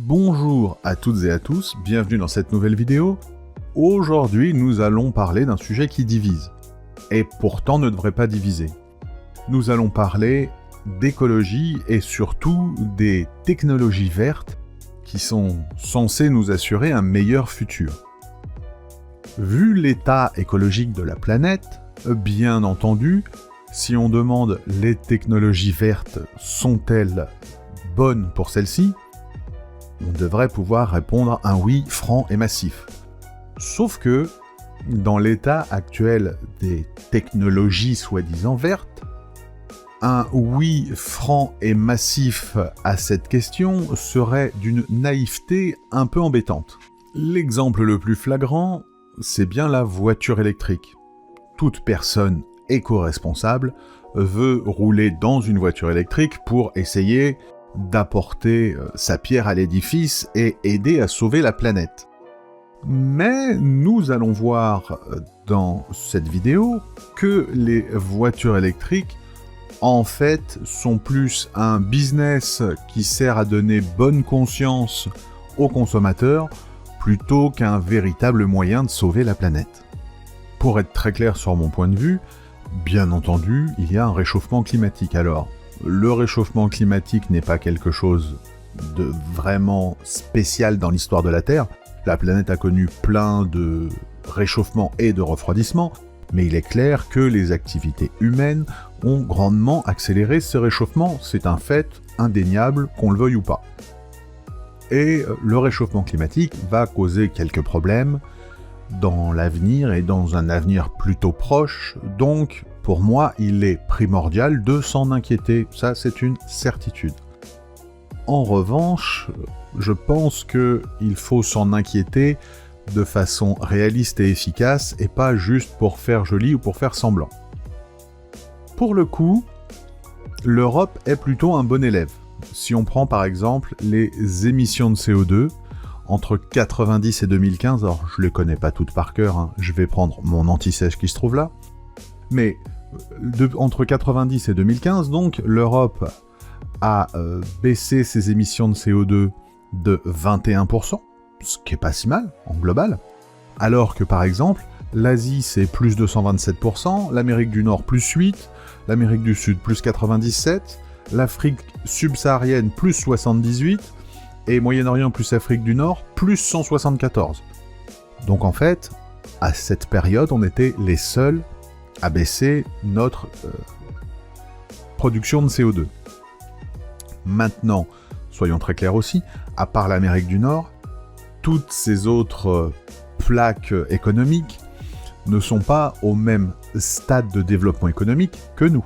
Bonjour à toutes et à tous, bienvenue dans cette nouvelle vidéo. Aujourd'hui, nous allons parler d'un sujet qui divise, et pourtant ne devrait pas diviser. Nous allons parler d'écologie et surtout des technologies vertes qui sont censées nous assurer un meilleur futur. Vu l'état écologique de la planète, bien entendu, si on demande les technologies vertes sont-elles bonnes pour celles-ci, on devrait pouvoir répondre un oui franc et massif. Sauf que, dans l'état actuel des technologies soi-disant vertes, un oui franc et massif à cette question serait d'une naïveté un peu embêtante. L'exemple le plus flagrant, c'est bien la voiture électrique. Toute personne éco-responsable veut rouler dans une voiture électrique pour essayer d'apporter sa pierre à l'édifice et aider à sauver la planète. Mais nous allons voir dans cette vidéo que les voitures électriques, en fait, sont plus un business qui sert à donner bonne conscience aux consommateurs plutôt qu'un véritable moyen de sauver la planète. Pour être très clair sur mon point de vue, bien entendu, il y a un réchauffement climatique. Alors, le réchauffement climatique n'est pas quelque chose de vraiment spécial dans l'histoire de la Terre. La planète a connu plein de réchauffements et de refroidissements, mais il est clair que les activités humaines ont grandement accéléré ce réchauffement. C'est un fait indéniable, qu'on le veuille ou pas. Et le réchauffement climatique va causer quelques problèmes dans l'avenir et dans un avenir plutôt proche, donc pour moi, il est primordial de s'en inquiéter, ça c'est une certitude. En revanche, je pense qu'il faut s'en inquiéter de façon réaliste et efficace, et pas juste pour faire joli ou pour faire semblant. Pour le coup, l'Europe est plutôt un bon élève. Si on prend par exemple les émissions de CO2, entre 90 et 2015, alors je les connais pas toutes par cœur, je vais prendre mon anti-sèche qui se trouve là, mais entre 90 et 2015, donc, l'Europe a baissé ses émissions de CO2 de 21%, ce qui est pas si mal, en global, alors que, par exemple, l'Asie, c'est plus 227%, l'Amérique du Nord, plus 8%, l'Amérique du Sud, plus 97%, l'Afrique subsaharienne, plus 78%, et Moyen-Orient plus Afrique du Nord, plus 174%. Donc, en fait, à cette période, on était les seuls à baisser notre production de CO2. Maintenant, soyons très clairs aussi, à part l'Amérique du Nord, toutes ces autres plaques économiques ne sont pas au même stade de développement économique que nous.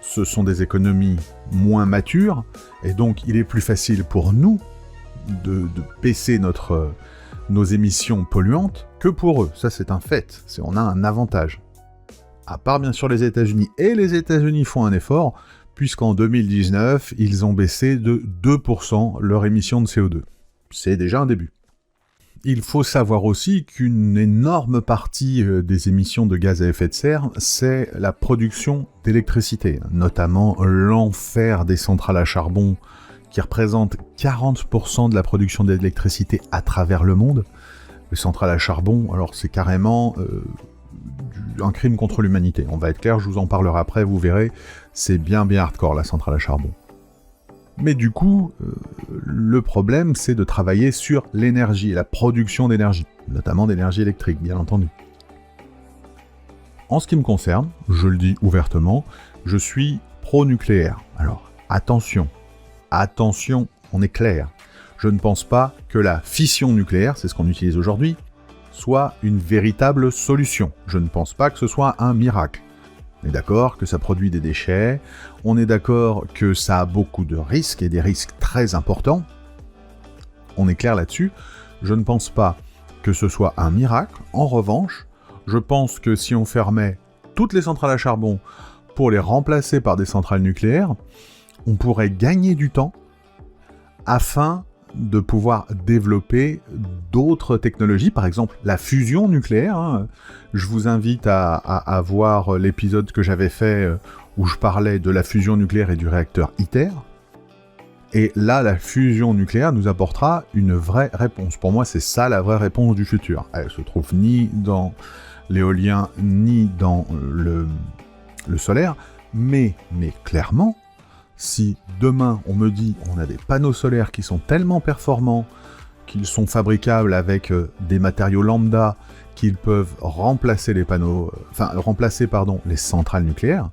Ce sont des économies moins matures, et donc il est plus facile pour nous de baisser nos émissions polluantes que pour eux. Ça c'est un fait, on a un avantage. À part bien sûr les États-Unis, et les États-Unis font un effort, puisqu'en 2019, ils ont baissé de 2% leur émission de CO2. C'est déjà un début. Il faut savoir aussi qu'une énorme partie des émissions de gaz à effet de serre, c'est la production d'électricité, notamment l'enfer des centrales à charbon, qui représente 40% de la production d'électricité à travers le monde. Les centrales à charbon, alors c'est carrément un crime contre l'humanité. On va être clair, je vous en parlerai après, vous verrez, c'est bien hardcore la centrale à charbon. Mais du coup, le problème c'est de travailler sur l'énergie et la production d'énergie, notamment d'énergie électrique, bien entendu. En ce qui me concerne, je le dis ouvertement, je suis pro-nucléaire. Alors, attention, on est clair. Je ne pense pas que la fission nucléaire, c'est ce qu'on utilise aujourd'hui, soit une véritable solution. Je ne pense pas que ce soit un miracle. On est d'accord que ça produit des déchets, on est d'accord que ça a beaucoup de risques, et des risques très importants. On est clair là-dessus. Je ne pense pas que ce soit un miracle. En revanche, je pense que si on fermait toutes les centrales à charbon pour les remplacer par des centrales nucléaires, on pourrait gagner du temps afin de pouvoir développer d'autres technologies, par exemple la fusion nucléaire. Je vous invite à voir l'épisode que j'avais fait où je parlais de la fusion nucléaire et du réacteur ITER. Et là, la fusion nucléaire nous apportera une vraie réponse. Pour moi, c'est ça la vraie réponse du futur. Elle se trouve ni dans l'éolien, ni dans le solaire, mais clairement, si demain on me dit on a des panneaux solaires qui sont tellement performants qu'ils sont fabricables avec des matériaux lambda, qu'ils peuvent remplacer les les centrales nucléaires,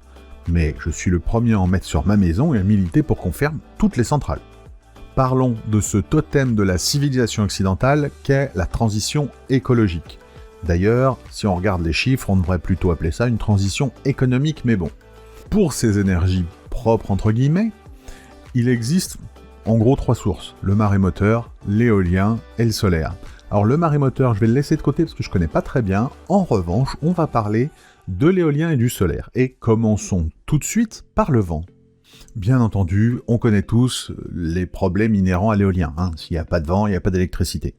mais je suis le premier à en mettre sur ma maison et à militer pour qu'on ferme toutes les centrales. Parlons de ce totem de la civilisation occidentale qu'est la transition écologique. D'ailleurs, si on regarde les chiffres, on devrait plutôt appeler ça une transition économique, mais bon. Pour ces énergies propres entre guillemets, il existe en gros 3 sources, le marémoteur, l'éolien et le solaire. Alors le marémoteur, je vais le laisser de côté parce que je connais pas très bien. En revanche, on va parler de l'éolien et du solaire. Et commençons tout de suite par le vent. Bien entendu, on connaît tous les problèmes inhérents à l'éolien. S'il n'y a pas de vent, il n'y a pas d'électricité.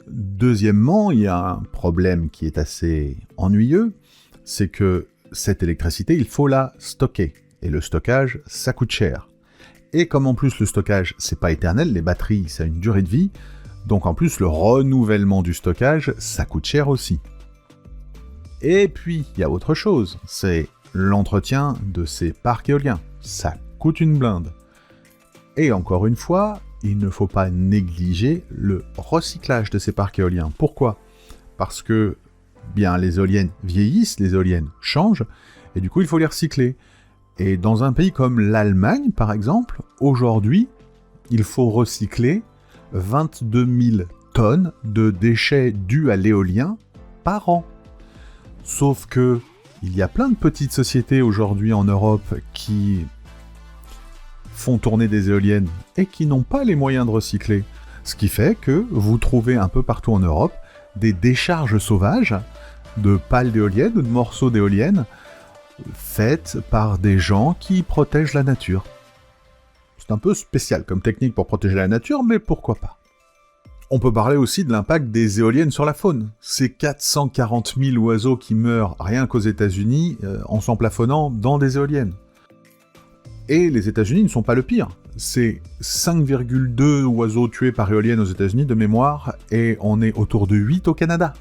Deuxièmement, il y a un problème qui est assez ennuyeux, c'est que cette électricité, il faut la stocker. Et le stockage, ça coûte cher. Et comme en plus le stockage, c'est pas éternel, les batteries, ça a une durée de vie, donc en plus le renouvellement du stockage, ça coûte cher aussi. Et puis, il y a autre chose, c'est l'entretien de ces parcs éoliens. Ça coûte une blinde. Et encore une fois, il ne faut pas négliger le recyclage de ces parcs éoliens. Pourquoi ? Parce que bien, les éoliennes vieillissent, les éoliennes changent, et du coup il faut les recycler. Et dans un pays comme l'Allemagne, par exemple, aujourd'hui, il faut recycler 22 000 tonnes de déchets dus à l'éolien par an. Sauf que il y a plein de petites sociétés aujourd'hui en Europe qui font tourner des éoliennes et qui n'ont pas les moyens de recycler. Ce qui fait que vous trouvez un peu partout en Europe des décharges sauvages de pales d'éoliennes ou de morceaux d'éoliennes faites par des gens qui protègent la nature. C'est un peu spécial comme technique pour protéger la nature, mais pourquoi pas. On peut parler aussi de l'impact des éoliennes sur la faune. Ces 440 000 oiseaux qui meurent rien qu'aux États-Unis en s'emplafonnant dans des éoliennes. Et les États-Unis ne sont pas le pire. C'est 5,2 oiseaux tués par éolienne aux États-Unis de mémoire, et on est autour de 8 au Canada.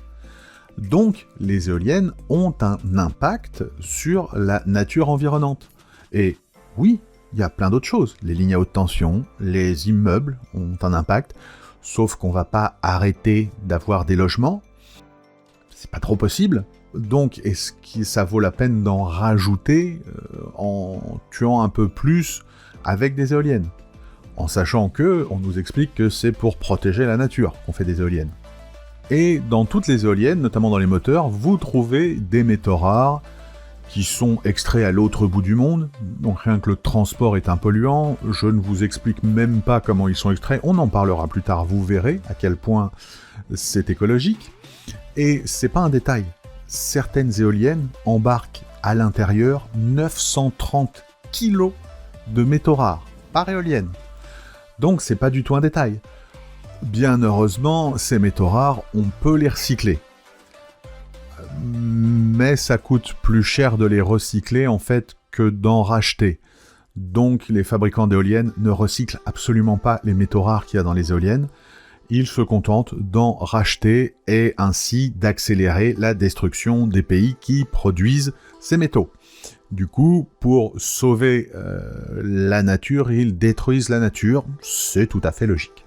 Donc, les éoliennes ont un impact sur la nature environnante. Et oui, il y a plein d'autres choses. Les lignes à haute tension, les immeubles ont un impact, sauf qu'on va pas arrêter d'avoir des logements. C'est pas trop possible. Donc, est-ce que ça vaut la peine d'en rajouter en tuant un peu plus avec des éoliennes ? En sachant que on nous explique que c'est pour protéger la nature qu'on fait des éoliennes. Et dans toutes les éoliennes, notamment dans les moteurs, vous trouvez des métaux rares qui sont extraits à l'autre bout du monde. Donc rien que le transport est un polluant. Je ne vous explique même pas comment ils sont extraits. On en parlera plus tard, vous verrez à quel point c'est écologique. Et c'est pas un détail. Certaines éoliennes embarquent à l'intérieur 930 kg de métaux rares par éolienne. Donc c'est pas du tout un détail. Bien heureusement, ces métaux rares, on peut les recycler. Mais ça coûte plus cher de les recycler en fait que d'en racheter. Donc les fabricants d'éoliennes ne recyclent absolument pas les métaux rares qu'il y a dans les éoliennes. Ils se contentent d'en racheter et ainsi d'accélérer la destruction des pays qui produisent ces métaux. Du coup, pour sauver la nature, ils détruisent la nature. C'est tout à fait logique.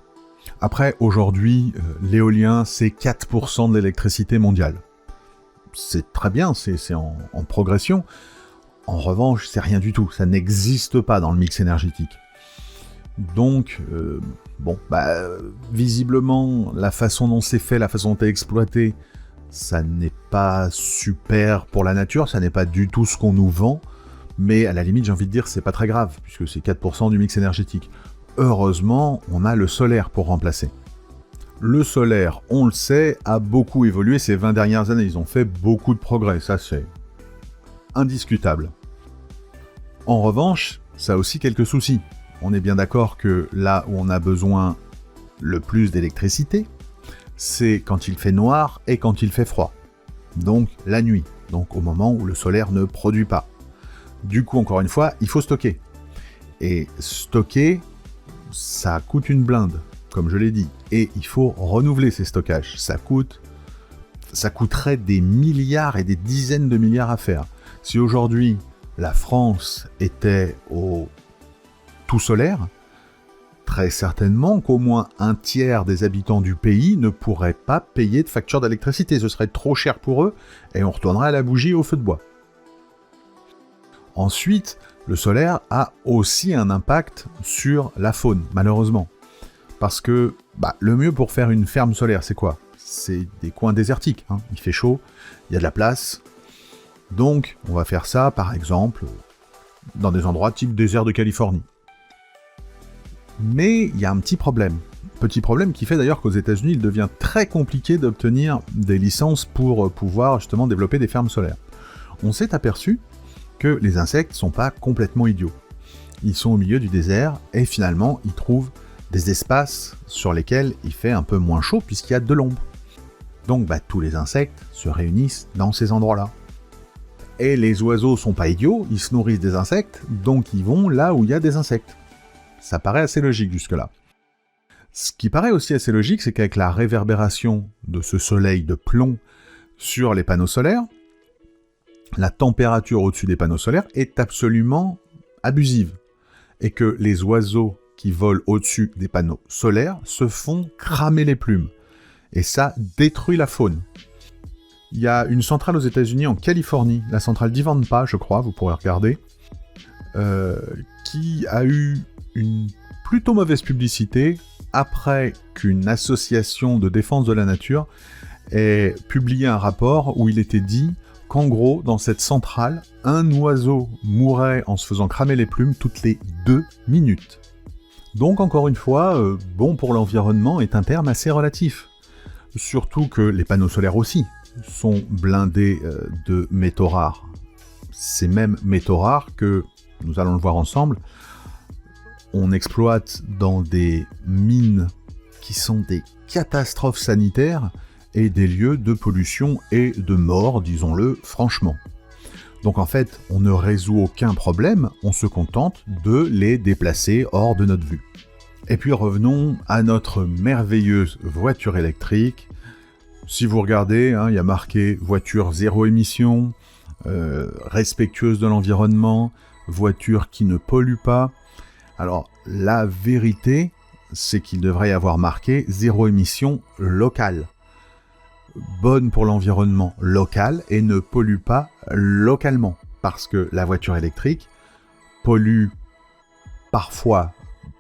Après, aujourd'hui, l'éolien, c'est 4% de l'électricité mondiale. C'est très bien, c'est en progression. En revanche, c'est rien du tout. Ça n'existe pas dans le mix énergétique. Donc, visiblement, la façon dont c'est fait, la façon dont c'est exploité, ça n'est pas super pour la nature, ça n'est pas du tout ce qu'on nous vend, mais à la limite, j'ai envie de dire, c'est pas très grave, puisque c'est 4% du mix énergétique. Heureusement, on a le solaire pour remplacer. Le solaire, on le sait, a beaucoup évolué ces 20 dernières années, ils ont fait beaucoup de progrès, ça c'est indiscutable. En revanche, ça a aussi quelques soucis. On est bien d'accord que là où on a besoin le plus d'électricité, c'est quand il fait noir et quand il fait froid. Donc la nuit, donc au moment où le solaire ne produit pas. Du coup, encore une fois, il faut stocker. Et stocker, ça coûte une blinde, comme je l'ai dit, et il faut renouveler ces stockages. Ça coûterait des milliards et des dizaines de milliards à faire. Si aujourd'hui la France était au tout solaire, très certainement qu'au moins un tiers des habitants du pays ne pourraient pas payer de facture d'électricité. Ce serait trop cher pour eux et on retournerait à la bougie et au feu de bois. Ensuite, le solaire a aussi un impact sur la faune, malheureusement. Parce que le mieux pour faire une ferme solaire, c'est quoi? C'est des coins désertiques, hein. Il fait chaud, il y a de la place. Donc, on va faire ça, par exemple, dans des endroits type désert de Californie. Mais il y a un petit problème. Petit problème qui fait d'ailleurs qu'aux États-Unis, il devient très compliqué d'obtenir des licences pour pouvoir justement développer des fermes solaires. On s'est aperçu que les insectes sont pas complètement idiots. Ils sont au milieu du désert et finalement, ils trouvent des espaces sur lesquels il fait un peu moins chaud puisqu'il y a de l'ombre. Donc tous les insectes se réunissent dans ces endroits-là. Et les oiseaux sont pas idiots, ils se nourrissent des insectes, donc ils vont là où il y a des insectes. Ça paraît assez logique jusque-là. Ce qui paraît aussi assez logique, c'est qu'avec la réverbération de ce soleil de plomb sur les panneaux solaires, la température au-dessus des panneaux solaires est absolument abusive. Et que les oiseaux qui volent au-dessus des panneaux solaires se font cramer les plumes. Et ça détruit la faune. Il y a une centrale aux États-Unis, en Californie, la centrale d'Ivanpah, je crois, vous pourrez regarder, qui a eu une plutôt mauvaise publicité après qu'une association de défense de la nature ait publié un rapport où il était dit qu'en gros, dans cette centrale, un oiseau mourait en se faisant cramer les plumes toutes les 2 minutes. Donc encore une fois, bon pour l'environnement est un terme assez relatif. Surtout que les panneaux solaires aussi sont blindés de métaux rares. Ces mêmes métaux rares que, nous allons le voir ensemble, on exploite dans des mines qui sont des catastrophes sanitaires et des lieux de pollution et de mort, disons-le franchement. Donc en fait, on ne résout aucun problème, on se contente de les déplacer hors de notre vue. Et puis revenons à notre merveilleuse voiture électrique. Si vous regardez, il y a marqué voiture zéro émission, respectueuse de l'environnement, voiture qui ne pollue pas. Alors, la vérité, c'est qu'il devrait y avoir marqué zéro émission locale. Bonne pour l'environnement local et ne pollue pas localement. Parce que la voiture électrique pollue parfois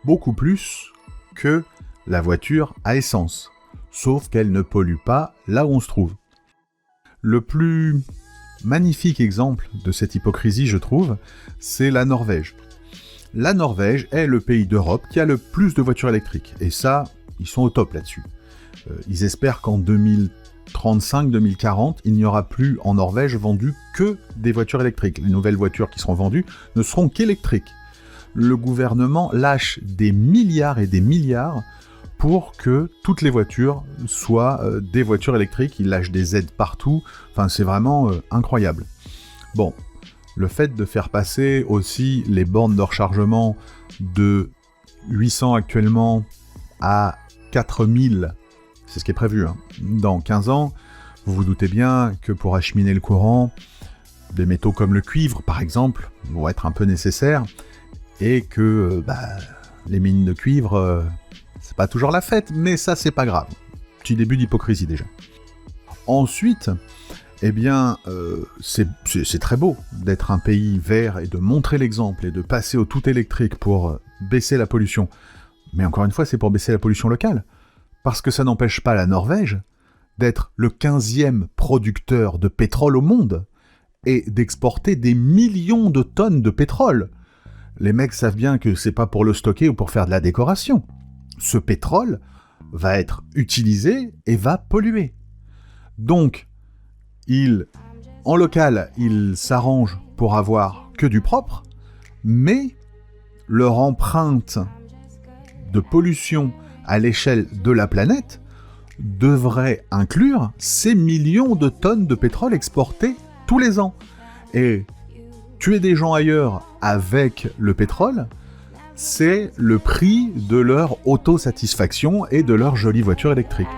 beaucoup plus que la voiture à essence. Sauf qu'elle ne pollue pas là où on se trouve. Le plus magnifique exemple de cette hypocrisie, je trouve, c'est la Norvège. La Norvège est le pays d'Europe qui a le plus de voitures électriques. Et ça, ils sont au top là-dessus. Ils espèrent qu'en 2035-2040, il n'y aura plus en Norvège vendu que des voitures électriques. Les nouvelles voitures qui seront vendues ne seront qu'électriques. Le gouvernement lâche des milliards et des milliards pour que toutes les voitures soient des voitures électriques. Ils lâchent des aides partout. Enfin, c'est vraiment incroyable. Bon, le fait de faire passer aussi les bornes de rechargement de 800 actuellement à 4000, c'est ce qui est prévu, dans 15 ans, vous vous doutez bien que pour acheminer le courant, des métaux comme le cuivre, par exemple, vont être un peu nécessaires, et que les mines de cuivre, c'est pas toujours la fête, mais ça, c'est pas grave. Petit début d'hypocrisie, déjà. Ensuite, c'est très beau d'être un pays vert et de montrer l'exemple et de passer au tout électrique pour baisser la pollution. Mais encore une fois, c'est pour baisser la pollution locale. Parce que ça n'empêche pas la Norvège d'être le 15e producteur de pétrole au monde et d'exporter des millions de tonnes de pétrole. Les mecs savent bien que c'est pas pour le stocker ou pour faire de la décoration. Ce pétrole va être utilisé et va polluer. Donc, en local, ils s'arrangent pour avoir que du propre, mais leur empreinte de pollution à l'échelle de la planète devrait inclure ces millions de tonnes de pétrole exportées tous les ans. Et tuer des gens ailleurs avec le pétrole, c'est le prix de leur autosatisfaction et de leur jolie voiture électrique.